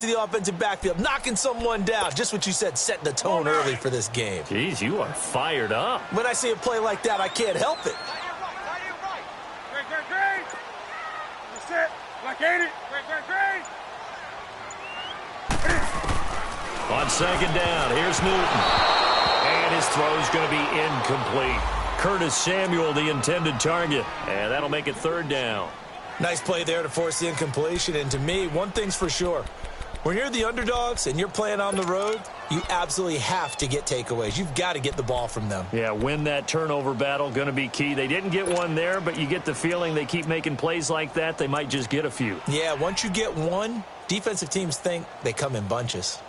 to the offensive backfield, knocking someone down. Just what you said, setting the tone early for this game. Jeez, you are fired up. When I see a play like that, I can't help it. Great. That's it. Like 80. Great. On second down, here's Newton. And his throw's going to be incomplete. Curtis Samuel, the intended target. And that'll make it third down. Nice play there to force the incompletion. And to me, one thing's for sure. When you're the underdogs and you're playing on the road, you absolutely have to get takeaways. You've got to get the ball from them. Yeah, win that turnover battle, going to be key. They didn't get one there, but you get the feeling they keep making plays like that, they might just get a few. Yeah, once you get one, defensive teams think they come in bunches.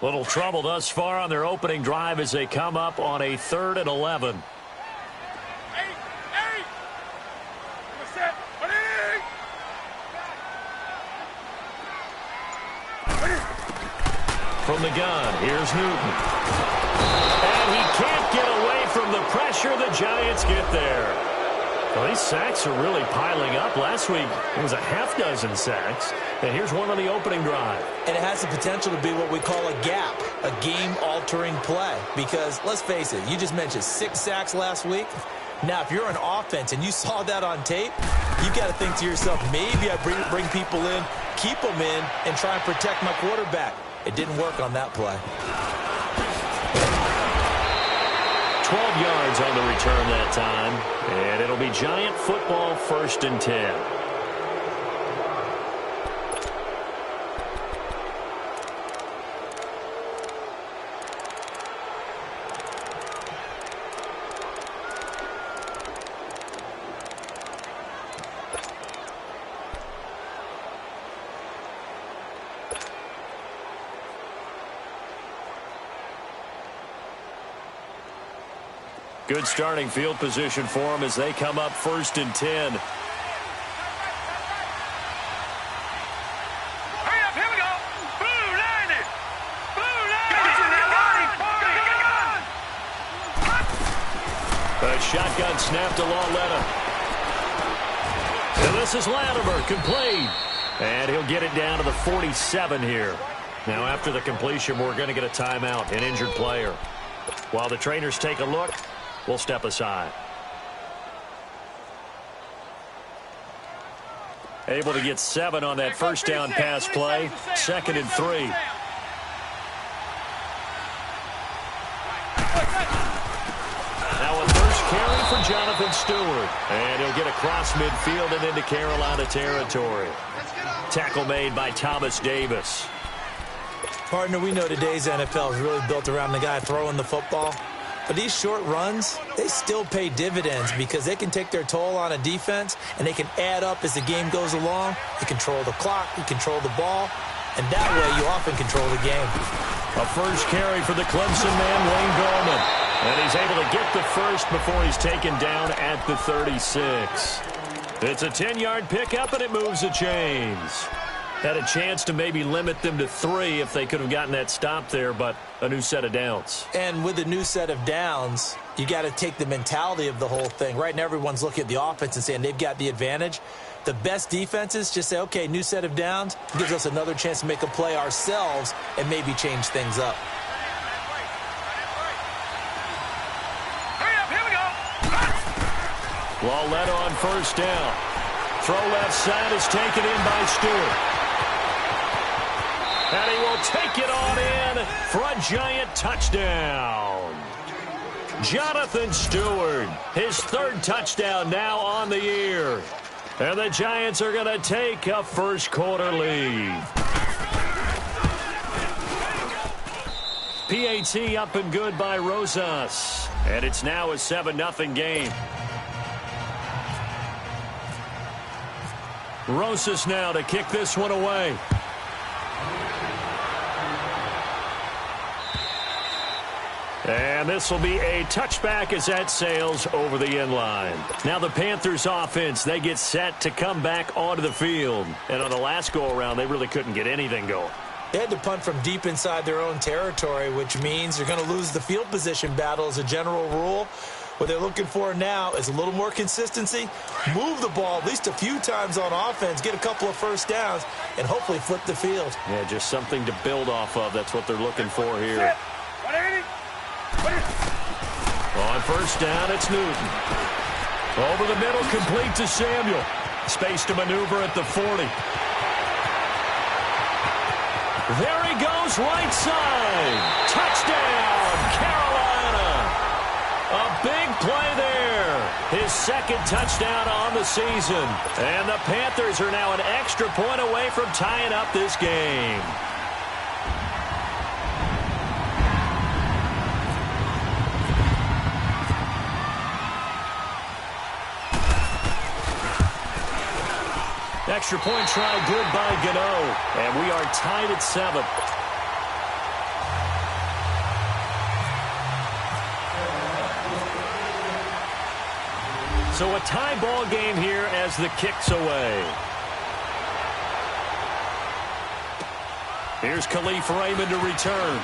Little trouble thus far on their opening drive as they come up on a 3rd and 11. From the gun, here's Newton. And he can't get away from the pressure. The Giants get there. Well, these sacks are really piling up. Last week, it was a half dozen sacks. And here's one on the opening drive. And it has the potential to be what we call a gap, a game-altering play. Because, let's face it, you just mentioned 6 sacks last week. Now, if you're an offense and you saw that on tape, you've got to think to yourself, maybe I bring people in, keep them in, and try and protect my quarterback. It didn't work on that play. 12 yards on the return that time. And it'll be Giant football, 1st and 10. Good starting field position for them as they come up 1st and 10. Hurry up, here we go. Blue 90. A shotgun snap to Lauletta. And this is Latimer, complete. And he'll get it down to the 47 here. Now after the completion, we're going to get a timeout, an injured player. While the trainers take a look, we'll step aside. Able to get 7 on that first down pass play. 2nd and 3. Now a first carry for Jonathan Stewart. And he'll get across midfield and into Carolina territory. Tackle made by Thomas Davis. Partner, we know today's NFL is really built around the guy throwing the football. But these short runs, they still pay dividends because they can take their toll on a defense and they can add up as the game goes along. You control the clock, you control the ball, and that way you often control the game. A first carry for the Clemson man, Wayne Gallman. And he's able to get the first before he's taken down at the 36. It's a 10-yard pickup, and it moves the chains. Had a chance to maybe limit them to 3 if they could have gotten that stop there, but a new set of downs. And with a new set of downs, you got to take the mentality of the whole thing. Right now, everyone's looking at the offense and saying they've got the advantage. The best defenses just say, okay, new set of downs gives us another chance to make a play ourselves and maybe change things up. Hurry up, here we go. Lauletta on first down. Throw left side is taken in by Stewart. And he will take it on in for a Giant touchdown. Jonathan Stewart, his 3rd touchdown now on the year. And the Giants are going to take a first quarter lead. PAT up and good by Rosas. And it's now a 7-0 game. Rosas now to kick this one away. And this will be a touchback as that sails over the end line. Now the Panthers offense, they get set to come back onto the field. And on the last go-around, they really couldn't get anything going. They had to punt from deep inside their own territory, which means they're going to lose the field position battle as a general rule. What they're looking for now is a little more consistency, move the ball at least a few times on offense, get a couple of first downs, and hopefully flip the field. Yeah, just something to build off of. That's what they're looking for here. On first down, it's Newton. Over the middle, complete to Samuel. Space to maneuver at the 40. There he goes, right side. Touchdown, Carolina. A big play there. His second touchdown on the season. And the Panthers are now an extra point away from tying up this game. Extra point try good by Gano. And we are tied at 7. So a tie ball game here as the kick's away. Here's Khalif Raymond to return.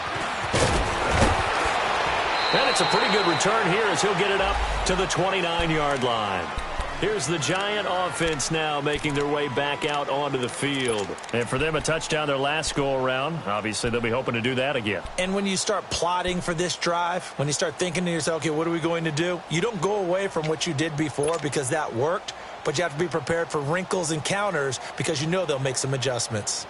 And it's a pretty good return here as he'll get it up to the 29-yard line. Here's the Giant offense now making their way back out onto the field. And for them, a touchdown their last go-around. Obviously, they'll be hoping to do that again. And when you start plotting for this drive, when you start thinking to yourself, okay, what are we going to do? You don't go away from what you did before because that worked, but you have to be prepared for wrinkles and counters because you know they'll make some adjustments.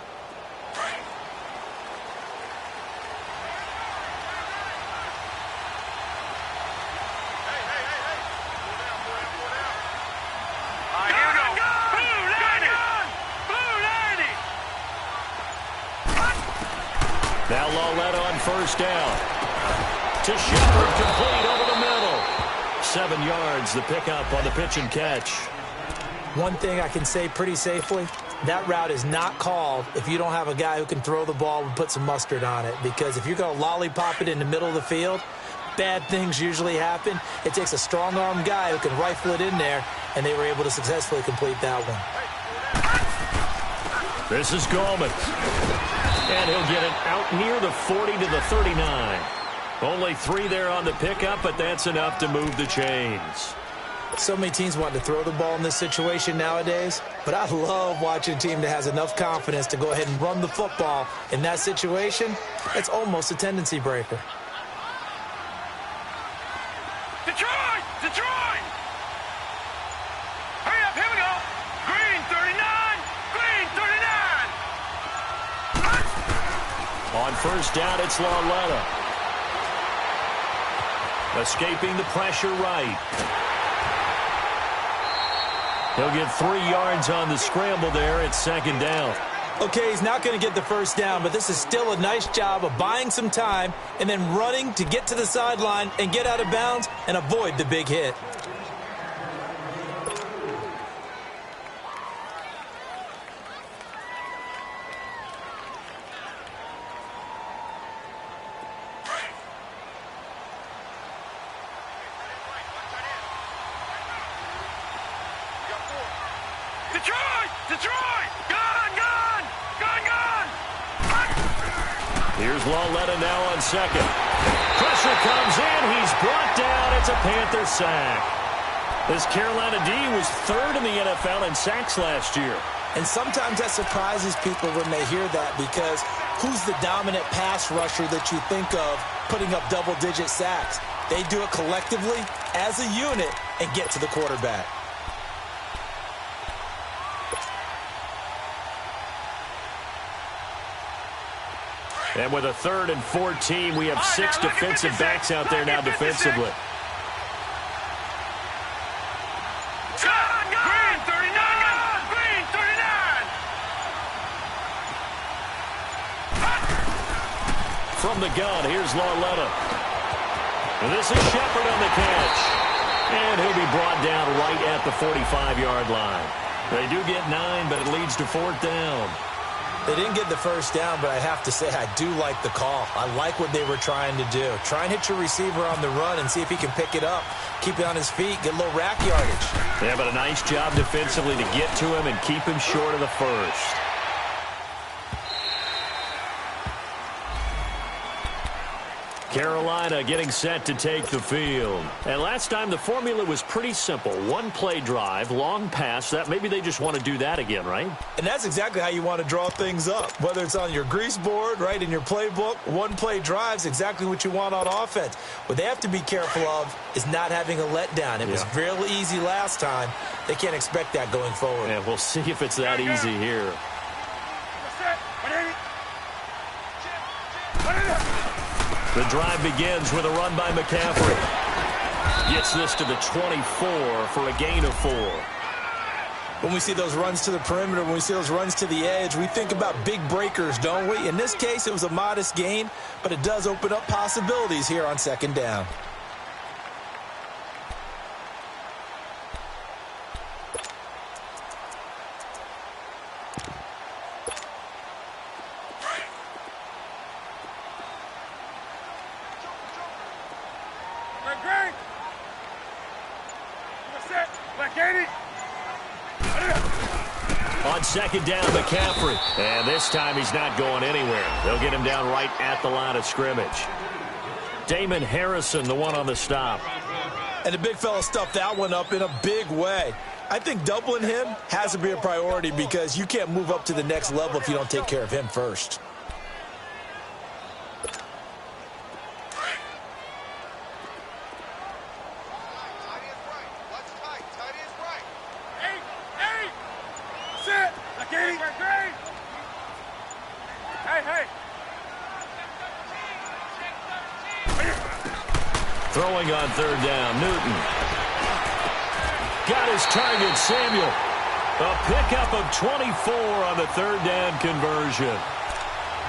Now Lawletta on first down. To Shepard, complete over the middle. 7 yards, the pickup on the pitch and catch. One thing I can say pretty safely, that route is not called if you don't have a guy who can throw the ball and put some mustard on it. Because if you're going to lollipop it in the middle of the field, bad things usually happen. It takes a strong-armed guy who can rifle it in there, and they were able to successfully complete that one. This is Gallman. And he'll get it out near the 40 to the 39. Only 3 there on the pickup, but that's enough to move the chains. So many teams want to throw the ball in this situation nowadays, but I love watching a team that has enough confidence to go ahead and run the football. In that situation, it's almost a tendency breaker. Detroit! Detroit! Hurry up, here we go! Green 39! Green 39! On first down, it's Lawletta. Escaping the pressure right. He'll get 3 yards on the scramble there. It's second down. Okay, he's not going to get the first down, but this is still a nice job of buying some time and then running to get to the sideline and get out of bounds and avoid the big hit. Detroit! Detroit! Gun! Gun! Gun! Gun! Here's Lawletta now on second. Pressure comes in. He's brought down. It's a Panther sack. This Carolina D was 3rd in the NFL in sacks last year. And sometimes that surprises people when they hear that because who's the dominant pass rusher that you think of putting up double-digit sacks? They do it collectively as a unit and get to the quarterback. And with a 3rd and 14, we have 6 defensive backs out there now defensively. Green 39! Green 39! From the gun, here's Lawletta. And this is Shepard on the catch. And he'll be brought down right at the 45-yard line. They do get 9, but it leads to 4th down. They didn't get the first down, but I have to say I do like the call. I like what they were trying to do. Try and hit your receiver on the run and see if he can pick it up, keep it on his feet, get a little rack yardage. Yeah, but a nice job defensively to get to him and keep him short of the first. Carolina getting set to take the field. And last time the formula was pretty simple. One play drive, long pass. That maybe they just want to do that again, right? And that's exactly how you want to draw things up. Whether it's on your grease board, right, in your playbook, one play drive is exactly what you want on offense. What they have to be careful of is not having a letdown. It was real easy last time. They can't expect that going forward. Yeah, we'll see if it's that easy here. The drive begins with a run by McCaffrey. Gets this to the 24 for a gain of 4. When we see those runs to the perimeter, when we see those runs to the edge, we think about big breakers, don't we? In this case, it was a modest gain, but it does open up possibilities here on second down. On second down, McCaffrey. And this time he's not going anywhere. They'll get him down right at the line of scrimmage. Damon Harrison, the one on the stop. And the big fella stuffed that one up in a big way. I think doubling him has to be a priority because you can't move up to the next level if you don't take care of him first. Throwing on third down, Newton. Got his target, Samuel. A pickup of 24 on the third down conversion.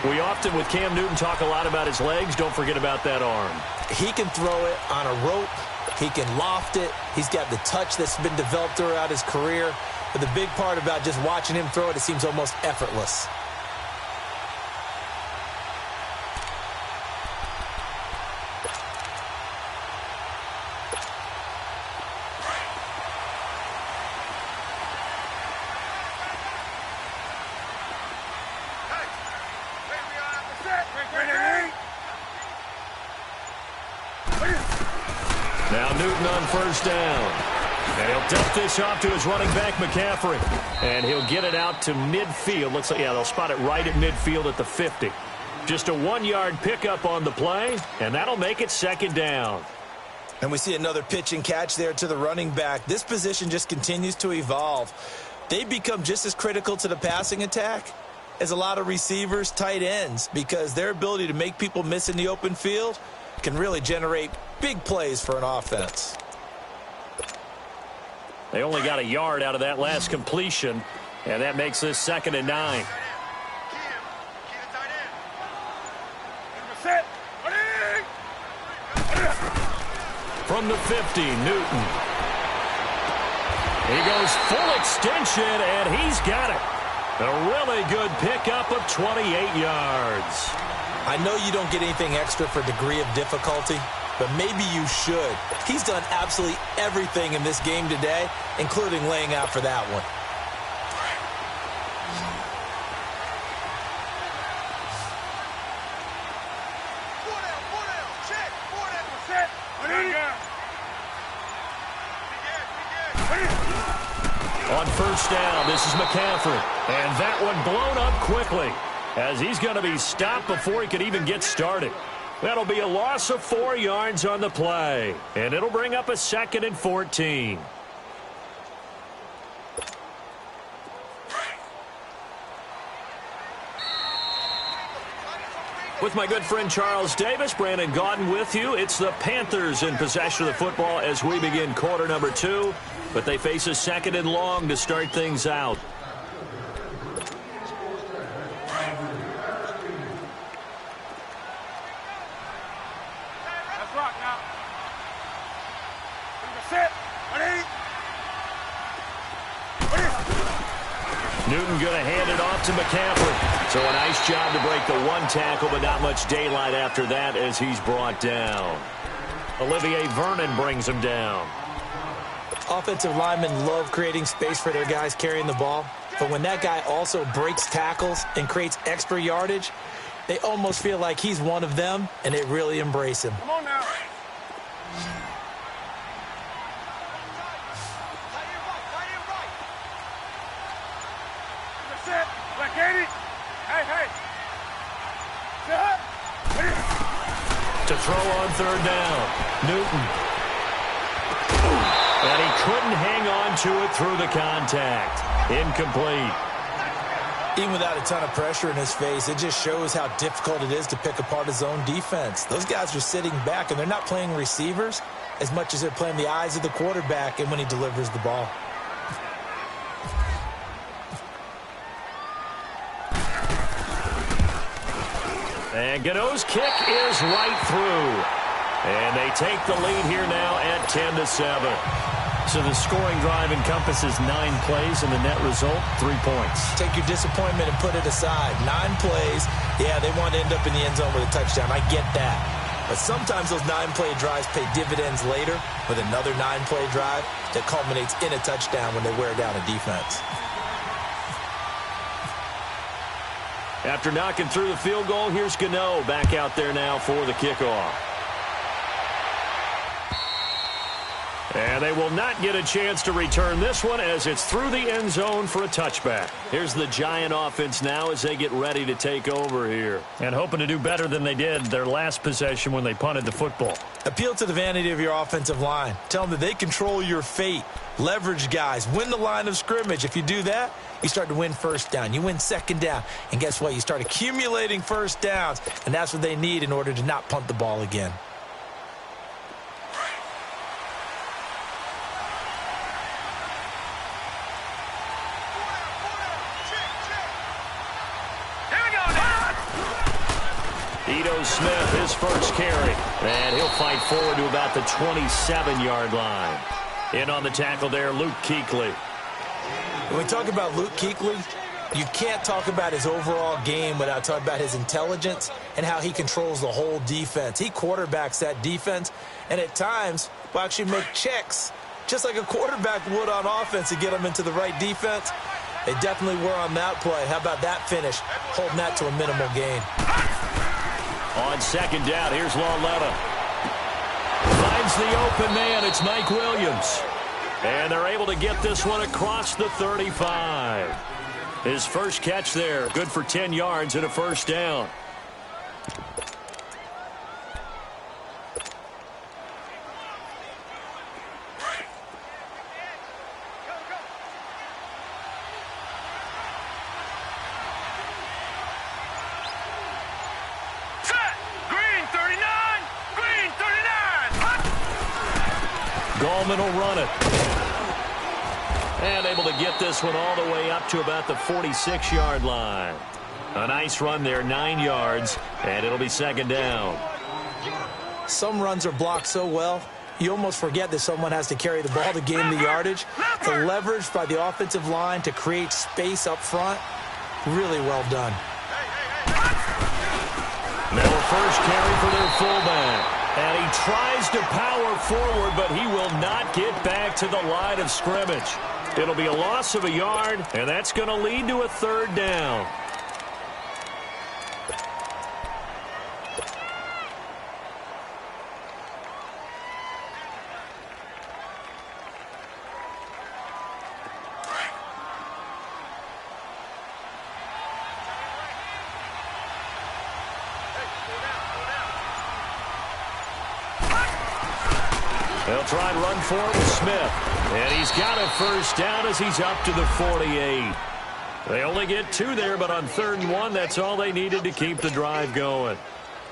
We often, with Cam Newton, talk a lot about his legs. Don't forget about that arm. He can throw it on a rope. He can loft it. He's got the touch that's been developed throughout his career. But the big part about just watching him throw it, it seems almost effortless. Now Newton on first down. And he'll dump this off to his running back, McCaffrey. And he'll get it out to midfield. Looks like, yeah, they'll spot it right at midfield at the 50. Just a 1-yard pickup on the play, and that'll make it second down. And we see another pitch and catch there to the running back. This position just continues to evolve. They become just as critical to the passing attack as a lot of receivers, tight ends, because their ability to make people miss in the open field can really generate big plays for an offense. They only got a yard out of that last completion, and that makes this 2nd and 9. From the 50, Newton. He goes full extension, and he's got it. A really good pickup of 28 yards. I know you don't get anything extra for degree of difficulty, but maybe you should. He's done absolutely everything in this game today, including laying out for that one. On first down, this is McCaffrey. And that one blown up quickly as he's going to be stopped before he could even get started. That'll be a loss of 4 yards on the play. And it'll bring up a 2nd and 14. With my good friend Charles Davis, Brandon Gaudin with you. It's the Panthers in possession of the football as we begin quarter number 2. But they face a 2nd and long to start things out. Newton going to hand it off to McCaffrey. So a nice job to break the one tackle, but not much daylight after that as he's brought down. Olivier Vernon brings him down. Offensive linemen love creating space for their guys carrying the ball, but when that guy also breaks tackles and creates extra yardage, They almost feel like he's one of them, and they really embrace him. Come on now. Set. Black 80. Hey. Set. To throw on third down, Newton. And he couldn't hang on to it through the contact. Incomplete. Even without a ton of pressure in his face, it just shows how difficult it is to pick apart his own defense. Those guys are sitting back, and they're not playing receivers as much as they're playing the eyes of the quarterback and when he delivers the ball. And Gano's kick is right through. And they take the lead here now at 10-7. So the scoring drive encompasses 9 plays, and the net result, 3 points. Take your disappointment and put it aside. 9 plays. Yeah, they want to end up in the end zone with a touchdown. I get that. But sometimes those 9-play drives pay dividends later with another 9-play drive that culminates in a touchdown when they wear down a defense. After knocking through the field goal, here's Gano back out there now for the kickoff. And they will not get a chance to return this one as it's through the end zone for a touchback. Here's the Giant offense now as they get ready to take over here. And hoping to do better than they did their last possession when they punted the football. Appeal to the vanity of your offensive line. Tell them that they control your fate. Leverage guys. Win the line of scrimmage. If you do that, you start to win first down. You win second down. And guess what? You start accumulating first downs. And that's what they need in order to not punt the ball again. Smith, his first carry. And he'll fight forward to about the 27-yard line. In on the tackle there, Luke Kuechly. When we talk about Luke Kuechly, you can't talk about his overall game without talking about his intelligence and how he controls the whole defense. He quarterbacks that defense, and at times will actually make checks, just like a quarterback would on offense to get them into the right defense. They definitely were on that play. How about that finish, holding that to a minimal gain. On second down, here's Lauletta. Finds the open man. It's Mike Williams. And they're able to get this one across the 35. His first catch there, good for 10 yards and a first down. Gallman will run it. And able to get this one all the way up to about the 46-yard line. A nice run there, 9 yards, and it'll be second down. Some runs are blocked so well, you almost forget that someone has to carry the ball to gain the yardage. The leverage by the offensive line to create space up front, really well done. Now a first carry for their fullback. And he tries to power forward, but he will not get back to the line of scrimmage. It'll be a loss of a yard, and that's going to lead to a third down. They'll try and run for it with Smith. And he's got a first down as he's up to the 48. They only get 2 there, but on 3rd and 1, that's all they needed to keep the drive going.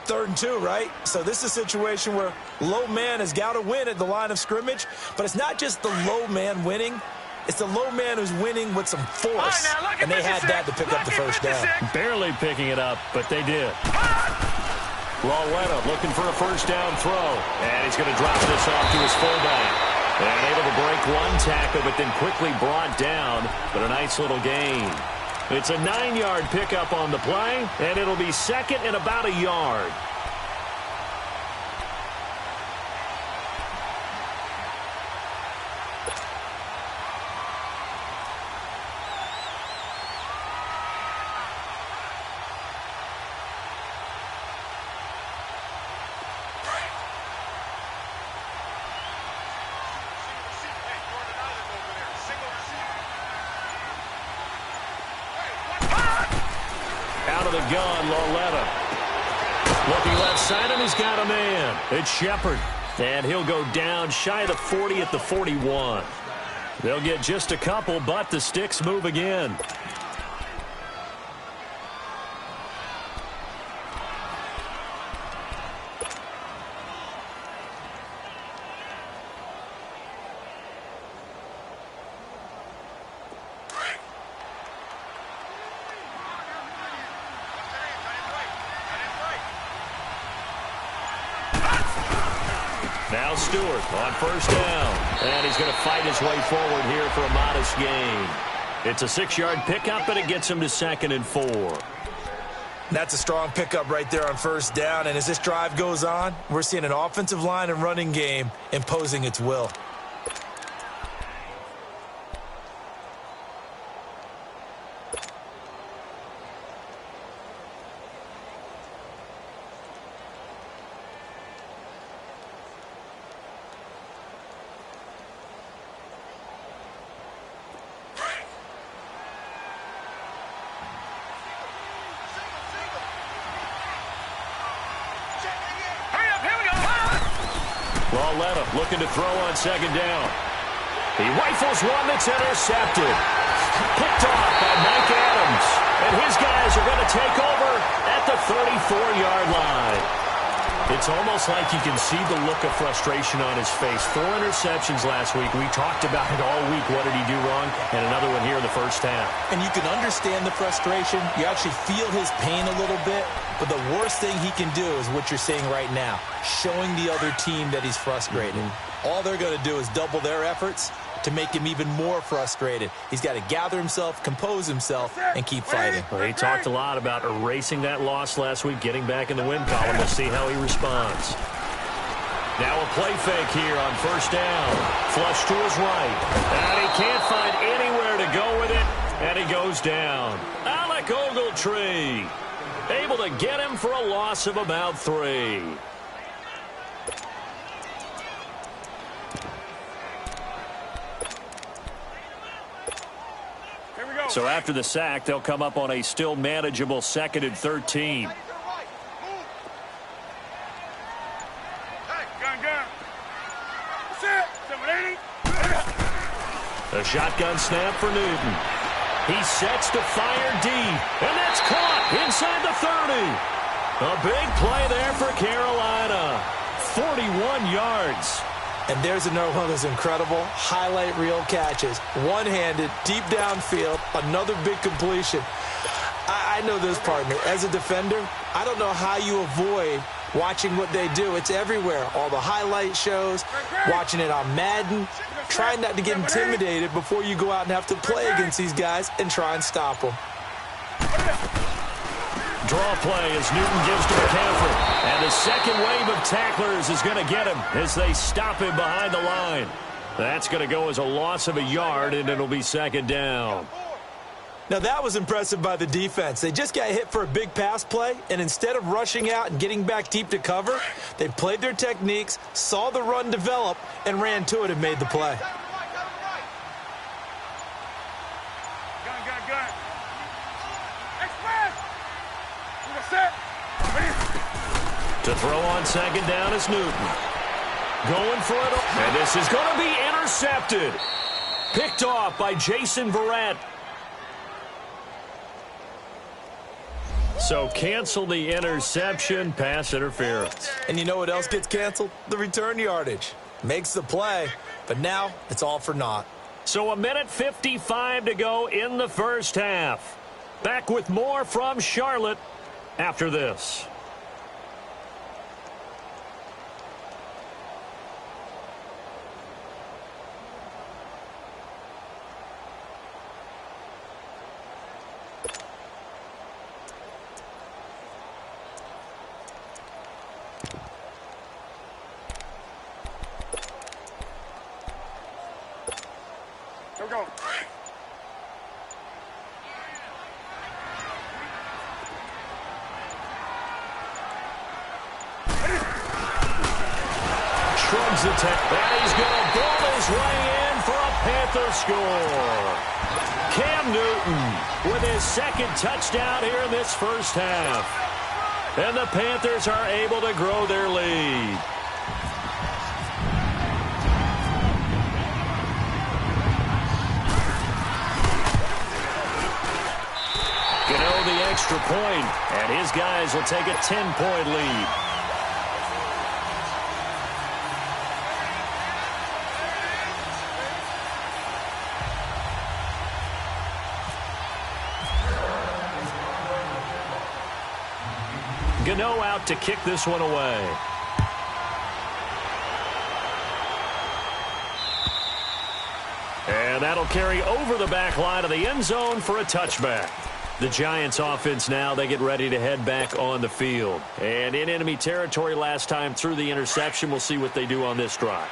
3rd and 2, right? So this is a situation where low man has got to win at the line of scrimmage, but it's not just the low man winning. It's the low man who's winning with some force, and they had that to pick up the first down. Barely picking it up, but they did. Lauletta looking for a first down throw. And he's going to drop this off to his fullback. And able to break one tackle, but then quickly brought down. But a nice little gain. It's a 9-yard pickup on the play, and it'll be second and about a yard. of the gun, Lauletta. Looking left side, and he's got a man. It's Shepard. And he'll go down shy of the 40 at the 41. They'll get just a couple, but the sticks move again. Now Stewart on first down. And he's going to fight his way forward here for a modest gain. It's a 6-yard pickup, and it gets him to 2nd and 4. That's a strong pickup right there on first down. And as this drive goes on, we're seeing an offensive line and running game imposing its will. Lauletta looking to throw on 2nd down. He rifles one that's intercepted. Picked off by Mike Adams. And his guys are going to take over at the 34-yard line. It's almost like you can see the look of frustration on his face. 4 interceptions last week. We talked about it all week. What did he do wrong? And another one here in the first half. And you can understand the frustration. You actually feel his pain a little bit. But the worst thing he can do is what you're seeing right now, showing the other team that he's frustrated. All they're going to do is double their efforts to make him even more frustrated. He's got to gather himself, compose himself, and keep fighting. Well, he talked a lot about erasing that loss last week, getting back in the win column. We'll see how he responds. Now a play fake here on first down. Flush to his right. And he can't find anywhere to go with it, and he goes down. Alec Ogletree able to get him for a loss of about 3. So after the sack, they'll come up on a still manageable 2nd and 13. A shotgun snap for Newton. He sets to fire deep, and that's caught inside the 30. A big play there for Carolina. 41 yards. And there's another one of those incredible highlight reel catches. One-handed, deep downfield, another big completion. I know this, partner. As a defender, I don't know how you avoid watching what they do. It's everywhere. All the highlight shows, watching it on Madden, trying not to get intimidated before you go out and have to play against these guys and try and stop them. Draw play as Newton gives to McCaffrey. And the second wave of tacklers is going to get him as they stop him behind the line. That's going to go as a loss of a yard, and it'll be 2nd down. Now, that was impressive by the defense. They just got hit for a big pass play, and instead of rushing out and getting back deep to cover, they played their techniques, saw the run develop, and ran to it and made the play. To throw on 2nd down is Newton. Going for it. And this is going to be intercepted. Picked off by Jason Verrett. So cancel the interception, pass interference. And you know what else gets canceled? The return yardage. Makes the play, but now it's all for naught. So 1:55 to go in the first half. Back with more from Charlotte after this. Here we go. Shrugs the tech. And he's going to ball his way in for a Panthers score. Cam Newton with his second touchdown here in this first half. And the Panthers are able to grow their lead. Gano the extra point, and his guys will take a 10-point lead. Gano out to kick this one away. And that'll carry over the back line of the end zone for a touchback. The Giants offense now, they get ready to head back on the field. And in enemy territory last time through the interception, we'll see what they do on this drive.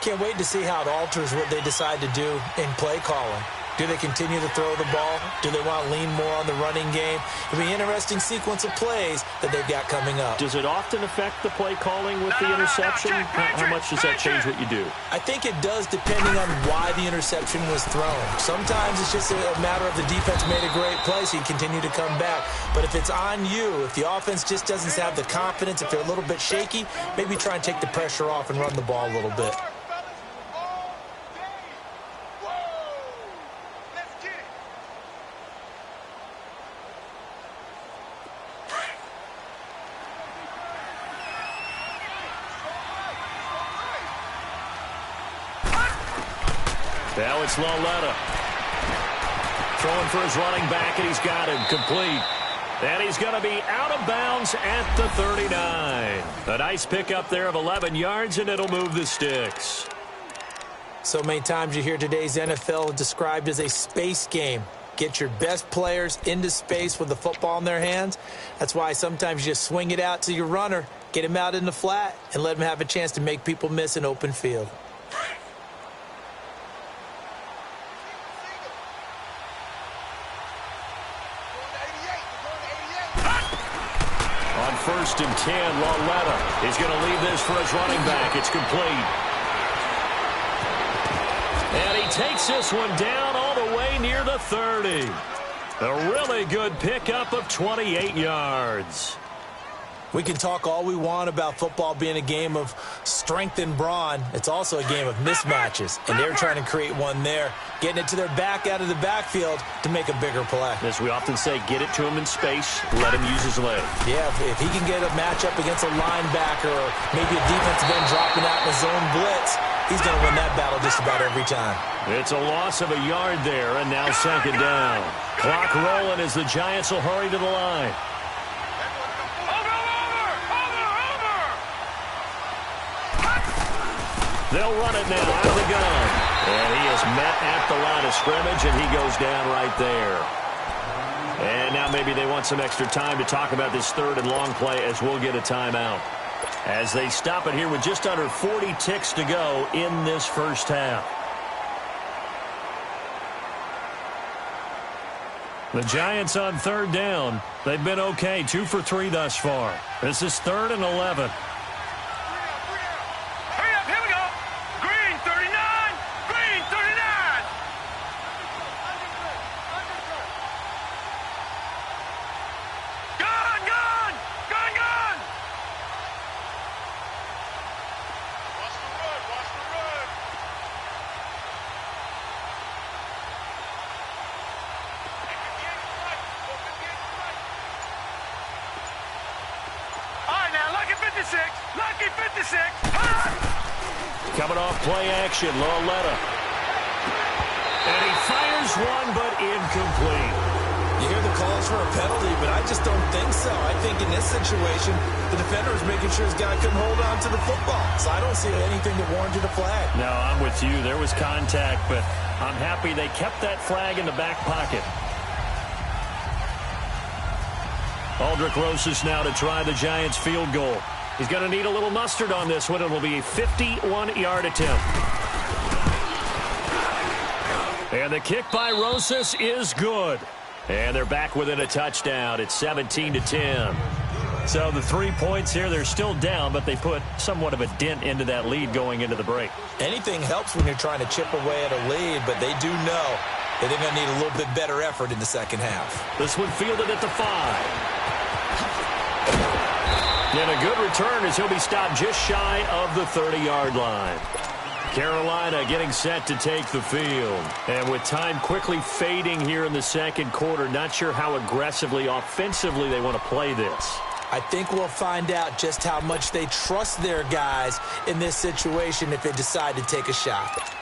Can't wait to see how it alters what they decide to do in play calling. Do they continue to throw the ball? Do they want to lean more on the running game? It'll be an interesting sequence of plays that they've got coming up. Does it often affect the play calling with the interception? How much does that change what you do? I think it does depending on why the interception was thrown. Sometimes it's just a matter of the defense made a great play, so you continue to come back. But if it's on you, if the offense just doesn't have the confidence, if they're a little bit shaky, maybe try and take the pressure off and run the ball a little bit. Now it's Loletta. Throwing for his running back, and he's got him complete. And he's going to be out of bounds at the 39. A nice pickup there of 11 yards, and it'll move the sticks. So many times you hear today's NFL described as a space game. Get your best players into space with the football in their hands. That's why sometimes you just swing it out to your runner, get him out in the flat, and let him have a chance to make people miss an open field. First and 10, Loletta is going to leave this for his running back. It's complete. And he takes this one down all the way near the 30. A really good pickup of 28 yards. We can talk all we want about football being a game of strength and brawn. It's also a game of mismatches, and they're trying to create one there, getting it to their back out of the backfield to make a bigger play. As we often say, get it to him in space, let him use his leg. Yeah, if he can get a matchup against a linebacker or maybe a defensive end dropping out in a zone blitz, he's going to win that battle just about every time. It's a loss of a yard there, and now second down. Clock rolling as the Giants will hurry to the line. They'll run it now out of the gun. And he is met at the line of scrimmage, and he goes down right there. And now maybe they want some extra time to talk about this third and long play as we'll get a timeout. As they stop it here with just under 40 ticks to go in this first half. The Giants on third down. They've been okay, 2 for 3 thus far. This is 3rd and 11. Coming off play action, Loletta. And he fires one, but incomplete. You hear the calls for a penalty, but I just don't think so. I think in this situation, the defender was making sure his guy couldn't hold on to the football. So I don't see anything that warranted a flag. No, I'm with you. There was contact, but I'm happy they kept that flag in the back pocket. Aldrich Rosas now to try the Giants field goal. He's going to need a little mustard on this one. It will be a 51-yard attempt. And the kick by Rosas is good. And they're back within a touchdown. It's 17-10. So the 3 points here, they're still down, but they put somewhat of a dent into that lead going into the break. Anything helps when you're trying to chip away at a lead, but they do know that they're going to need a little bit better effort in the second half. This one fielded at the 5. And a good return as he'll be stopped just shy of the 30-yard line. Carolina getting set to take the field. And with time quickly fading here in the second quarter, not sure how aggressively, offensively they want to play this. I think we'll find out just how much they trust their guys in this situation if they decide to take a shot.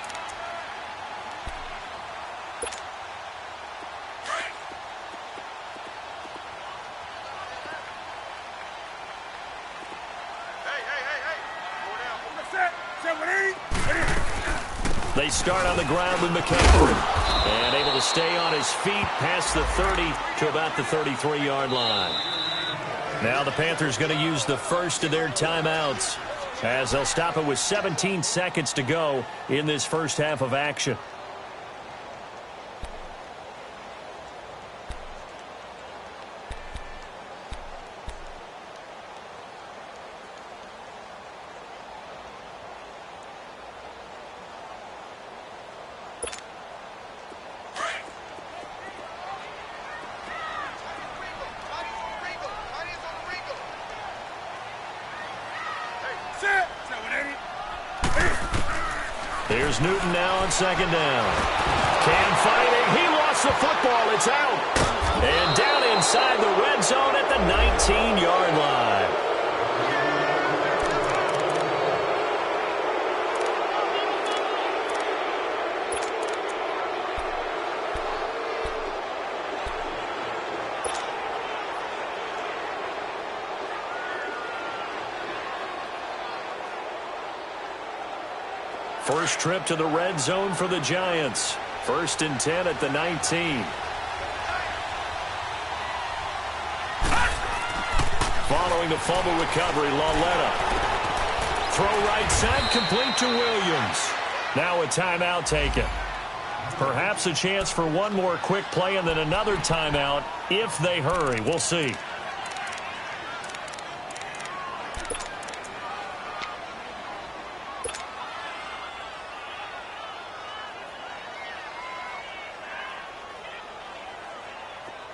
They start on the ground with McCaffrey. And able to stay on his feet past the 30 to about the 33-yard line. Now the Panthers going to use the first of their timeouts as they'll stop it with 17 seconds to go in this first half of action. Here's Newton now on second down. Cam fighting. He lost the football. It's out. And down inside the red zone at the 19-yard line. First trip to the red zone for the Giants. 1st and 10 at the 19. Following the fumble recovery, Lauletta. Throw right side, complete to Williams. Now a timeout taken. Perhaps a chance for one more quick play and then another timeout if they hurry. We'll see.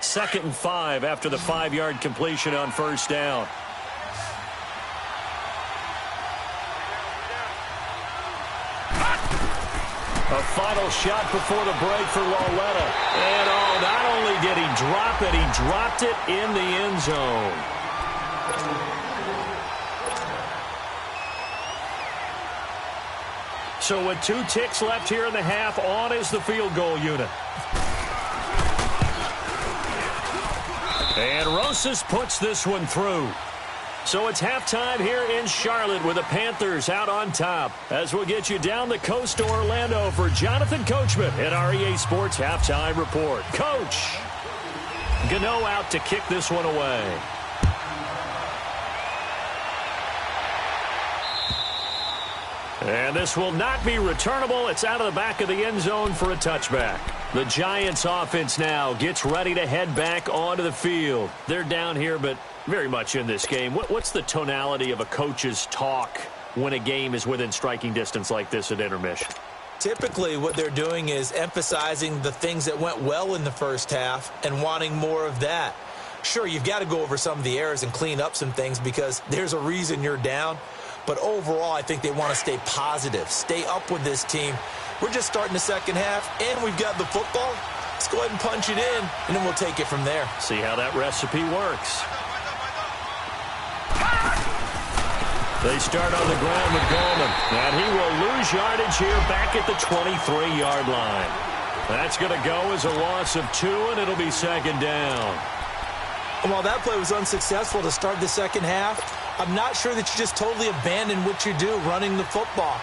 Second and 5 after the 5-yard completion on first down. A final shot before the break for Lauletta. And oh, not only did he drop it, he dropped it in the end zone. So with 2 ticks left here in the half, on is the field goal unit. And Rosas puts this one through. So it's halftime here in Charlotte with the Panthers out on top. As we'll get you down the coast to Orlando for Jonathan Coachman at our EA Sports Halftime Report. Coach, Gano out to kick this one away. And this will not be returnable. It's out of the back of the end zone for a touchback. The Giants offense now gets ready to head back onto the field. They're down here, but very much in this game. What's the tonality of a coach's talk when a game is within striking distance like this at intermission? Typically, what they're doing is emphasizing the things that went well in the first half and wanting more of that. Sure, you've got to go over some of the errors and clean up some things because there's a reason you're down. But overall, I think they want to stay positive, stay up with this team. We're just starting the second half, and we've got the football. Let's go ahead and punch it in, and then we'll take it from there. See how that recipe works. They start on the ground with Goldman, and he will lose yardage here back at the 23-yard line. That's going to go as a loss of 2, and it'll be second down. And while that play was unsuccessful to start the second half, I'm not sure that you just totally abandon what you do running the football.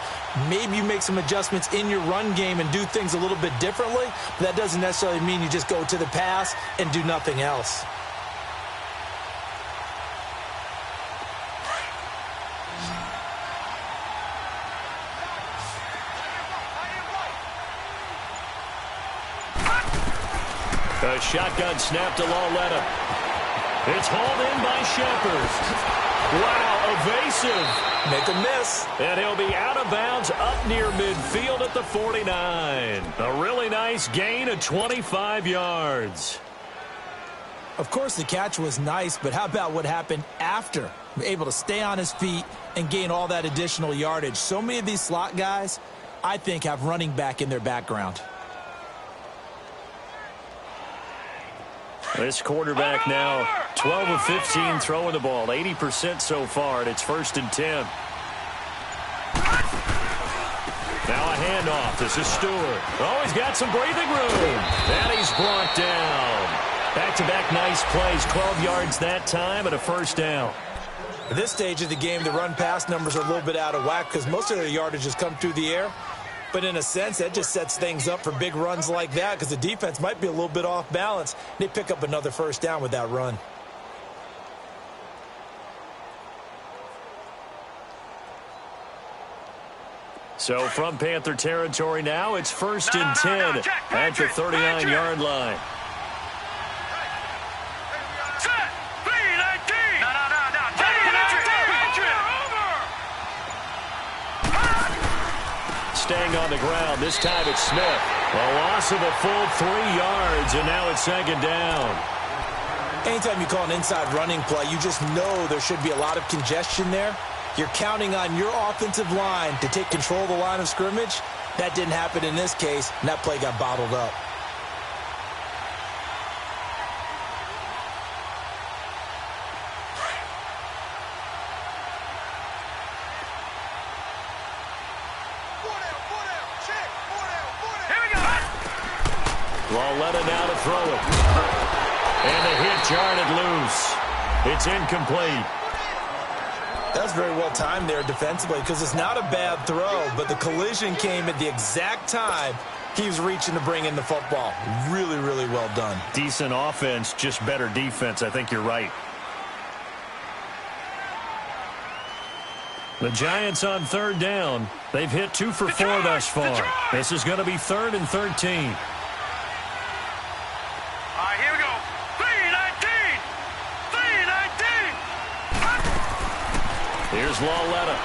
Maybe you make some adjustments in your run game and do things a little bit differently, but that doesn't necessarily mean you just go to the pass and do nothing else. A shotgun snap to Lauletta. It's hauled in by Shepard. Wow, evasive. Make a miss. And he'll be out of bounds up near midfield at the 49. A really nice gain of 25 yards. Of course, the catch was nice, but how about what happened after? Able to stay on his feet and gain all that additional yardage. So many of these slot guys, I think, have running back in their background. This quarterback now 12 of 15 throwing the ball, 80% so far, and it's 1st and 10. Now a handoff. This is Stewart. Oh, he's got some breathing room. And he's brought down. Back-to-back nice plays, 12 yards that time and a 1st down. At this stage of the game, the run-pass numbers are a little bit out of whack because most of their yardage has come through the air. But in a sense, that just sets things up for big runs like that because the defense might be a little bit off balance. They pick up another 1st down with that run. So from Panther territory now, it's 1st and 10 at the 39-yard line. Staying on the ground. This time it's Smith. A loss of a full 3 yards, and now it's 2nd down. Anytime you call an inside running play, you just know there should be a lot of congestion there. You're counting on your offensive line to take control of the line of scrimmage. That didn't happen in this case, and that play got bottled up. Lalletta now to throw it. And the hit jarred loose. It's incomplete. That's very well timed there defensively because it's not a bad throw, but the collision came at the exact time he was reaching to bring in the football. Really, really well done. Decent offense, just better defense. I think you're right. The Giants on 3rd down. They've hit 2 for 4 thus far. This is going to be 3rd and 13. Here's Lalletta.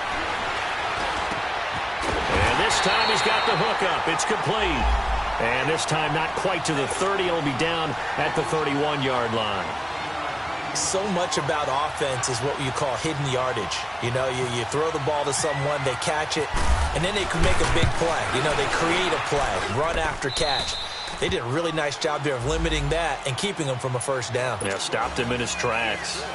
And this time he's got the hook up. It's complete. And this time not quite to the 30. It'll be down at the 31-yard line. So much about offense is what you call hidden yardage. You know, you throw the ball to someone, they catch it, and then they can make a big play. You know, they create a play, run after catch. They did a really nice job there of limiting that and keeping him from a 1st down. Yeah, stopped him in his tracks.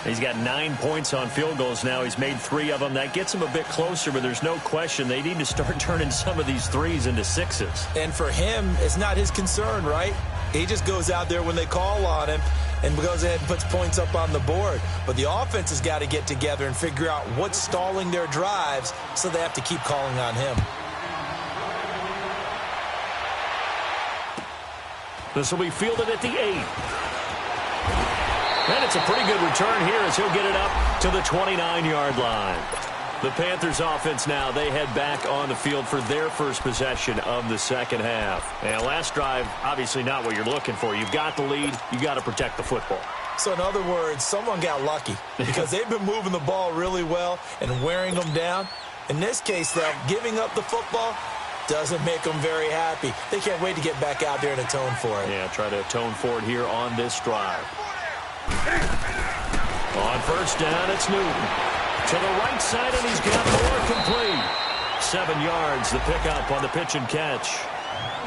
He's got 9 points on field goals now. He's made 3 of them. That gets him a bit closer, but there's no question they need to start turning some of these 3s into 6s. And for him, it's not his concern, right? He just goes out there when they call on him and goes ahead and puts points up on the board. But the offense has got to get together and figure out what's stalling their drives, so they have to keep calling on him. This will be fielded at the 8. And it's a pretty good return here as he'll get it up to the 29-yard line. The Panthers offense now, they head back on the field for their first possession of the 2nd half. And last drive, obviously not what you're looking for. You've got the lead. You've got to protect the football. So in other words, someone got lucky because they've been moving the ball really well and wearing them down. In this case, though, giving up the football doesn't make them very happy. They can't wait to get back out there and atone for it. Yeah, try to atone for it here on this drive. On 1st down, it's Newton. To the right side, and he's got more complete. 7 yards, the pickup on the pitch and catch.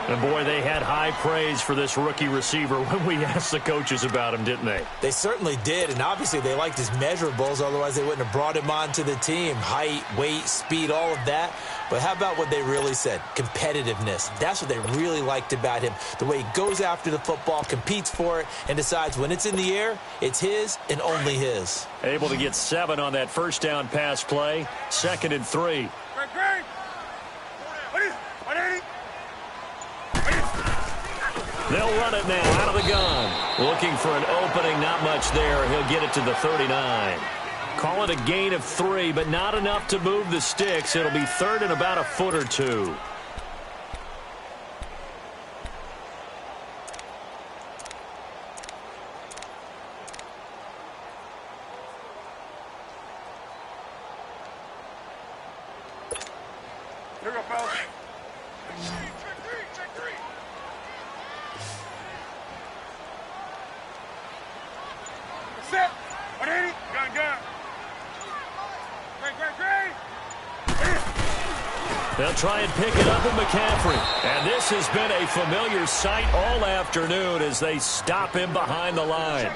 And, boy, they had high praise for this rookie receiver when we asked the coaches about him, didn't they? They certainly did, and obviously they liked his measurables. Otherwise, they wouldn't have brought him onto the team. Height, weight, speed, all of that. But how about what they really said? Competitiveness. That's what they really liked about him. The way he goes after the football, competes for it, and decides when it's in the air, it's his and only his. Able to get 7 on that 1st down pass play. 2nd and 3. They'll run it now out of the gun. Looking for an opening, not much there. He'll get it to the 39. Call it a gain of 3, but not enough to move the sticks. It'll be 3rd and about a foot or 2. They'll try and pick it up with McCaffrey. And this has been a familiar sight all afternoon as they stop him behind the line.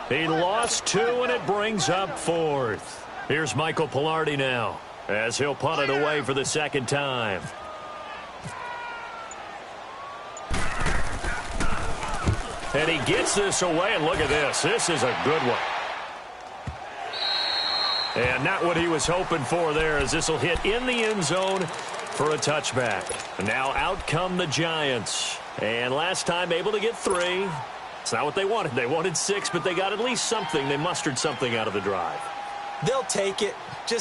He lost 2, and it brings up 4th. Here's Michael Pilardi now as he'll punt it away for the second time. And he gets this away, and look at this. This is a good one. And not what he was hoping for there, as this will hit in the end zone for a touchback. Now out come the Giants. And last time able to get 3. It's not what they wanted. They wanted 6, but they got at least something. They mustered something out of the drive. They'll take it.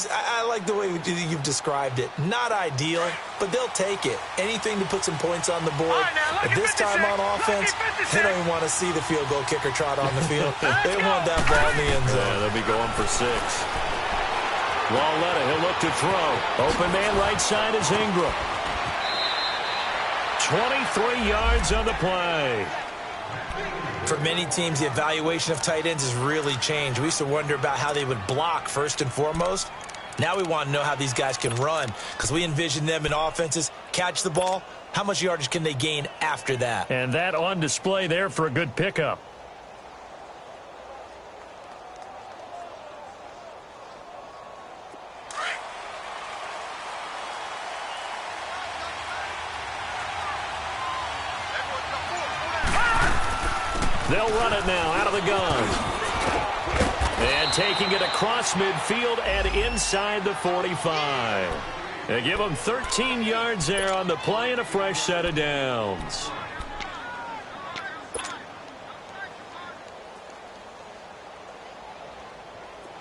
I like the way you've described it. Not ideal, but they'll take it. Anything to put some points on the board. But this time on offense, they don't even want to see the field goal kicker trot on the field. They want that ball in the end zone. Yeah, they'll be going for 6. Lauletta, he'll look to throw. Open man right side is Ingram. 23 yards on the play. For many teams, the evaluation of tight ends has really changed. We used to wonder about how they would block first and foremost. Now we want to know how these guys can run, because we envision them in offenses, catch the ball. How much yardage can they gain after that? And that on display there for a good pickup. They'll run it now out of the gun. And taking it across midfield and inside the 45. They give them 13 yards there on the play and a fresh set of downs.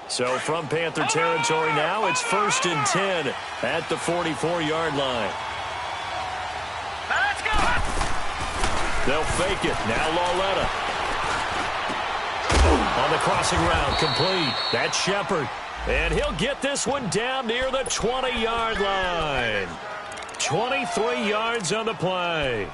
So from Panther territory now, it's 1st and 10 at the 44-yard line. Let's go! They'll fake it. Now Lauletta. On the crossing route, complete. That's Shepard. And he'll get this one down near the 20-yard line. 23 yards on the play.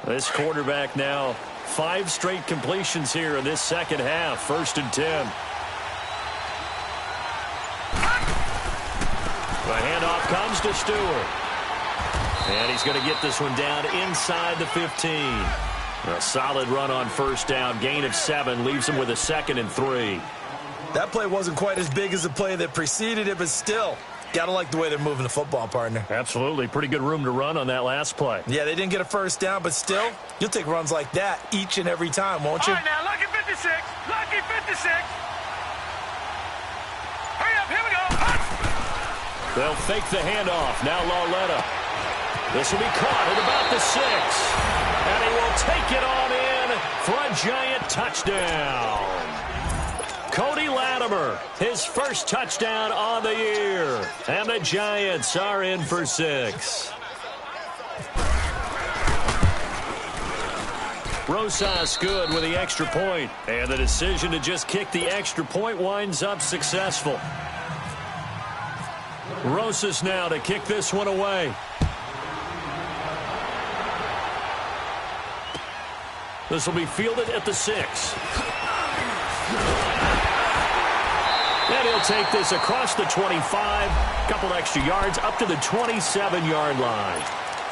This quarterback now 5 straight completions here in this second half. 1st and 10. The handoff comes to Stewart. And he's going to get this one down inside the 15. A solid run on 1st down. Gain of 7 leaves him with a 2nd and 3. That play wasn't quite as big as the play that preceded it, but still, got to like the way they're moving the football, partner. Absolutely. Pretty good room to run on that last play. Yeah, they didn't get a 1st down, but still, you'll take runs like that each and every time, won't you? All right, now, lucky 56. Lucky 56. Hurry up, here we go. They'll fake the handoff. Now Lauletta. This will be caught at about the 6. And he will take it on in for a giant touchdown. Cody Latimer, his first touchdown on the year. And the Giants are in for 6. Rosas good with the extra point. And the decision to just kick the extra point winds up successful. Rosas now to kick this one away. This will be fielded at the 6. And he'll take this across the 25. Couple extra yards up to the 27-yard line.